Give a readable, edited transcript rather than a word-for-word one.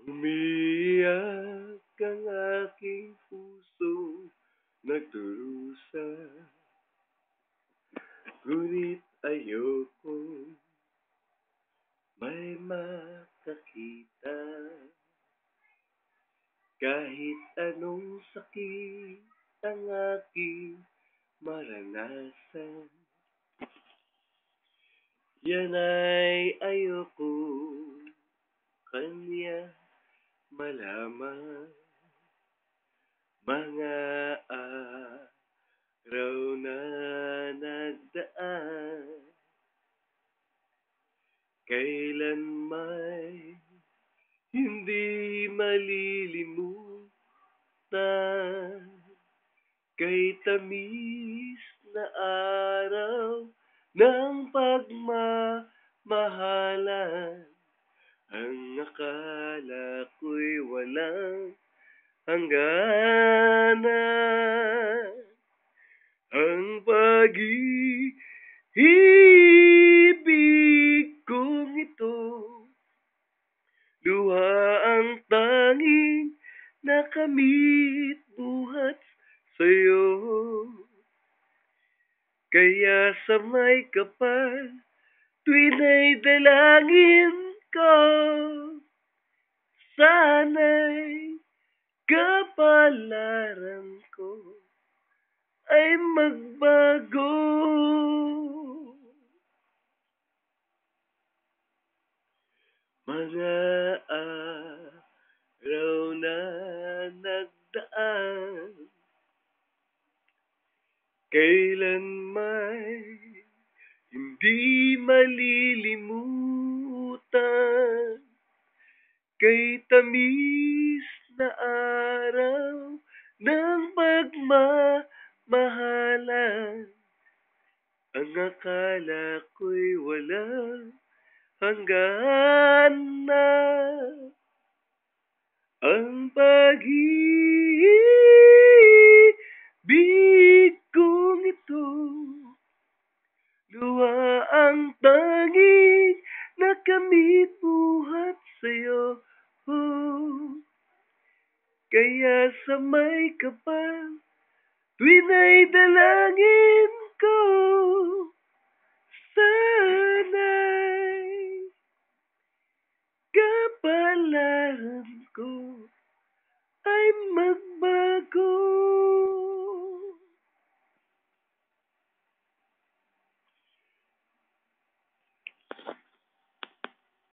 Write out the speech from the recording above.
Umiiyak ang aking puso, nagdurusa, ngunit ayokong may makakita. Kahit anong sakit ang aking maranasan, yan ay ayoko kanya malaman. Mga araw na nagdaan, kailan may hindi malilimutan. Kay tamis na araw ng pagmamahalan, ang akala ko'y walang hangganan. Ang pag-ibig kong ito, luha ang tanging nakamit buhat sa'yo. Kaya sa may kapal, tuwina'y dalangin ko, sana'y kapalaran ko ay magbago. Mga araw na nagdaan, kailan may hindi malilimutan. Kay tamis na araw ng pagmamahalan, ang akala ko'y walang hangganan. Ang pag-ibig kong ito, luha ang tanging nakamit buhat sa'yo. Kaya sa may kapal, tuwina'y dalangin ko, sana'y kapalaran ko